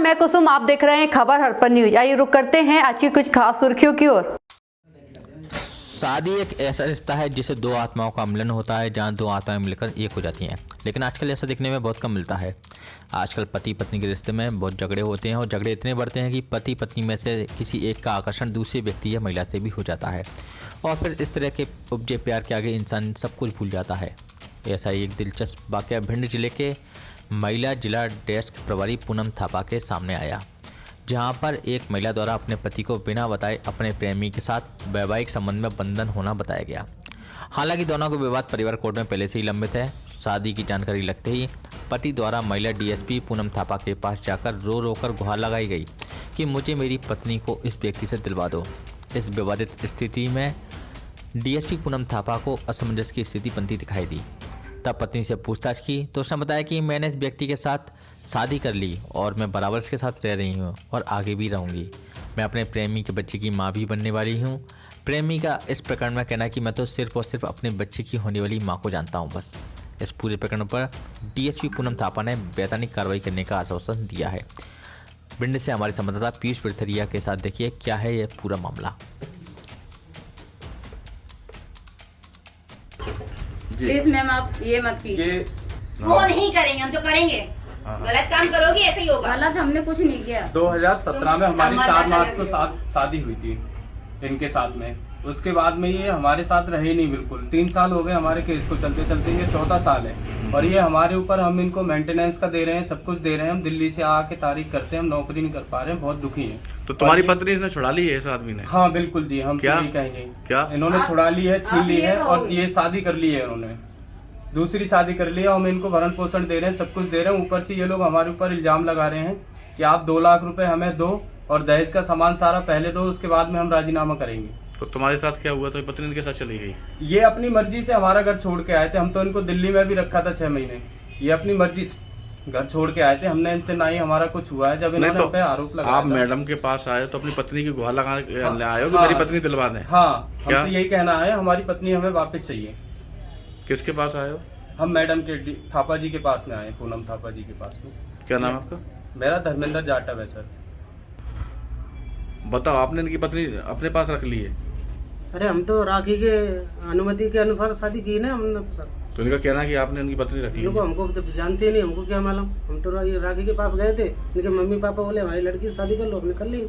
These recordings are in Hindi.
मैं कुसुम, आप देख रहे हैं खबर हड़पन न्यूज। आइए रुक करते हैं आज की कुछ खास सुर्खियों की ओर। शादी एक ऐसा रिश्ता है जिसे दो आत्माओं का मिलन होता है, जहां दो आत्माएं मिलकर एक हो जाती हैं। लेकिन आजकल ऐसा देखने में बहुत कम मिलता है। आजकल पति पत्नी के रिश्ते में बहुत झगड़े होते हैं और झगड़े इतने बढ़ते हैं कि पति पत्नी में से किसी एक का आकर्षण दूसरे व्यक्ति या महिला से भी हो जाता है और फिर इस तरह के उपजे प्यार के आगे इंसान सब कुछ भूल जाता है। ऐसा ही एक दिलचस्प वाकया भिंड जिले के महिला जिला डेस्क प्रभारी पूनम थापा के सामने आया, जहां पर एक महिला द्वारा अपने पति को बिना बताए अपने प्रेमी के साथ वैवाहिक संबंध में बंधन होना बताया गया। हालांकि दोनों का विवाद परिवार कोर्ट में पहले से ही लंबित है। शादी की जानकारी लगते ही पति द्वारा महिला डीएसपी पूनम थापा के पास जाकर रो रो कर गुहार लगाई गई कि मुझे मेरी पत्नी को इस व्यक्ति से दिलवा दो। इस विवादित स्थिति में डीएसपी पूनम थापा को असमंजस की स्थिति बनती दिखाई दी। तब पत्नी से पूछताछ की तो उसने बताया कि मैंने इस व्यक्ति के साथ शादी कर ली और मैं बराबर इसके साथ रह रही हूँ और आगे भी रहूँगी। मैं अपने प्रेमी के बच्चे की माँ भी बनने वाली हूँ। प्रेमी का इस प्रकरण में कहना है कि मैं तो सिर्फ और सिर्फ अपने बच्चे की होने वाली माँ को जानता हूँ बस। इस पूरे प्रकरण पर डीएसपी पूनम थापा ने वैधानिक कार्रवाई करने का आश्वासन दिया है। भिंड से हमारे संवाददाता पीयूष पिरथरिया के साथ देखिए क्या है यह पूरा मामला। प्लीज मैम आप ये मत कीजिए। वो नहीं करेंगे, हम तो करेंगे। गलत काम करोगी ऐसे ही होगा। गलत हमने कुछ नहीं किया। 2017 में हमारी 4 मार्च को शादी हुई थी इनके साथ में। उसके बाद में ये हमारे साथ रहे नहीं बिल्कुल। 3 साल हो गए हमारे केस को चलते चलते, ये 4था साल है और ये हमारे ऊपर, हम इनको मेंटेनेंस का दे रहे हैं, सब कुछ दे रहे हैं। हम दिल्ली से आके तारीख करते हैं, हम नौकरी नहीं कर पा रहे हैं, बहुत दुखी हैं। तो तुम्हारी पत्नी इसने छुड़ा ली है इस आदमी ने? हाँ बिल्कुल जी, हम क्या कहेंगे, क्या इन्होंने छुड़ा ली है, छीन ली है और ये शादी कर ली है, इन्होंने दूसरी शादी कर ली है। हम इनको भरण पोषण दे रहे हैं, सब कुछ दे रहे हैं। ऊपर से ये लोग हमारे ऊपर इल्जाम लगा रहे हैं कि आप 2 लाख रुपए हमें दो और दहेज का सामान सारा पहले दो, उसके बाद में हम राजीनामा करेंगे। तो तुम्हारे साथ क्या हुआ? तो पत्नी इनके साथ चली गई? ये अपनी मर्जी से हमारा घर छोड़ के आए थे। हम तो इनको दिल्ली में भी रखा था 6 महीने। ये अपनी मर्जी से घर छोड़ के आए थे। हमने इनसे ना ही हमारा कुछ हुआ है। जब इन्होंने तो हम पे आरोप लगाया, आप मैडम के पास आए तो अपनी पत्नी की गुहार लगा आए हो कि मेरी पत्नी दिलवा दें? हाँ, हम तो यही कहना है, हमारी पत्नी हमें वापस चाहिए। किसके पास आए हो? हम मैडम के थापा जी के पास में आए, पूनम थापा जी के पास में। क्या नाम है आपका? मेरा धर्मेंद्र जाटव है सर। बताओ, आपने इनकी पत्नी अपने पास रख ली है? अरे हम तो राखी के अनुमति के अनुसार शादी की ना हमने तो सर। तो इनका कहना है कि आपने इनकी पत्नी रख ली है। हमको तो जानते ही नहीं, हमको क्या मालूम। हम तो राखी के पास गए थे, इनके मम्मी पापा बोले हमारी लड़की से शादी कर लो, हमने कर ली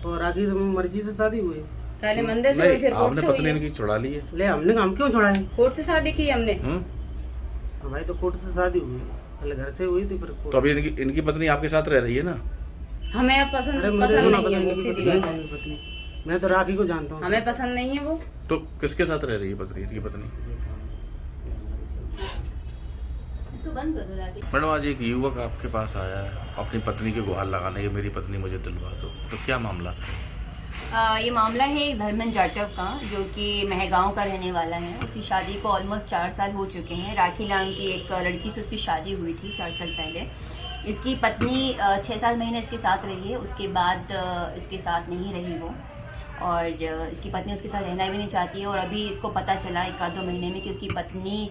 और राखी से मर्जी से शादी हुई। पहले मंदिर से, फिर कोर्ट आपने से पत्नी इनकी छुड़ा ली है? ले हम क्यों छुड़ाएं? कोर्ट से शादी की हमने। हमारी तो कोर्ट से शादी हुई, पहले घर से हुई थी फिर। तो अभी इनकी पत्नी आपके साथ रह रही है ना? हमें अब पसंद नहीं है वो, सीधी बात है। पत्नी मैं तो राखी को जानता हूँ। हमें पसंद नहीं है वो। तो किसके साथ रह रही है पत्नी, इनकी पत्नी? बंद कर दो राखी। मैडम, आज एक युवक आपके पास आया है अपनी पत्नी के गुहार लगाने की, मेरी पत्नी मुझे दिलवा दो। तो क्या मामला था? ये मामला है एक धर्मेंद्र जाटव का, जो कि महगांव का रहने वाला है। इसकी शादी को ऑलमोस्ट 4 साल हो चुके हैं। राखी नाम की एक लड़की से उसकी शादी हुई थी 4 साल पहले। इसकी पत्नी 6 महीने इसके साथ रही है, उसके बाद इसके साथ नहीं रही वो, और इसकी पत्नी उसके साथ रहना भी नहीं चाहती है। और अभी इसको पता चला 1-2 महीने में कि उसकी पत्नी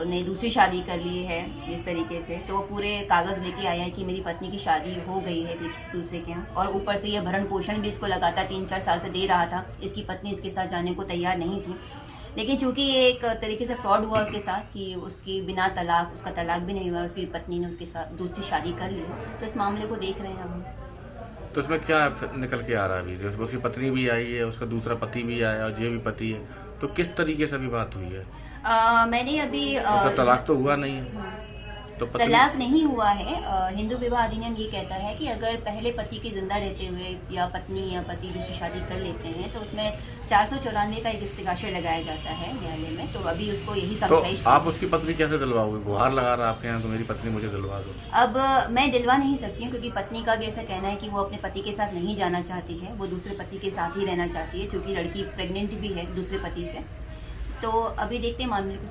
ने दूसरी शादी कर ली है इस तरीके से। तो वो पूरे कागज़ लेके आया है कि मेरी पत्नी की शादी हो गई है किसी दूसरे के यहाँ, और ऊपर से ये भरण पोषण भी इसको लगातार 3-4 साल से दे रहा था। इसकी पत्नी इसके साथ जाने को तैयार नहीं थी, लेकिन चूंकि ये एक तरीके से फ्रॉड हुआ उसके साथ कि उसकी बिना तलाक, उसका तलाक भी नहीं हुआ, उसकी पत्नी ने उसके साथ दूसरी शादी कर ली। तो इस मामले को देख रहे हैं हम। तो इसमें क्या निकल के आ रहा है? अभी उसकी पत्नी भी आई है, उसका दूसरा पति भी आया और ये भी पति है। तो किस तरीके से अभी बात हुई है? मैंने अभी उसका तलाक तो हुआ नहीं है। तो तलाक नहीं हुआ है। हिंदू विवाह अधिनियम ये कहता है कि अगर पहले पति के जिंदा रहते हुए या पत्नी या पति दूसरी शादी कर लेते हैं तो उसमें 494 का एक इस्तिगाशा लगाया जाता है न्यायालय में। तो अभी उसको यही समझाइश। तो आप उसकी पत्नी कैसे दिलवाओगे? गुहार लगा रहा आपके यहाँ तो मेरी पत्नी मुझे दिलवा दो। अब मैं दिलवा नहीं सकती हूँ, क्योंकि पत्नी का भी ऐसा कहना है कि वो अपने पति के साथ नहीं जाना चाहती है, वो दूसरे पति के साथ ही रहना चाहती है, क्योंकि लड़की प्रेग्नेंट भी है दूसरे पति से। तो अभी देखते हैं मामले को।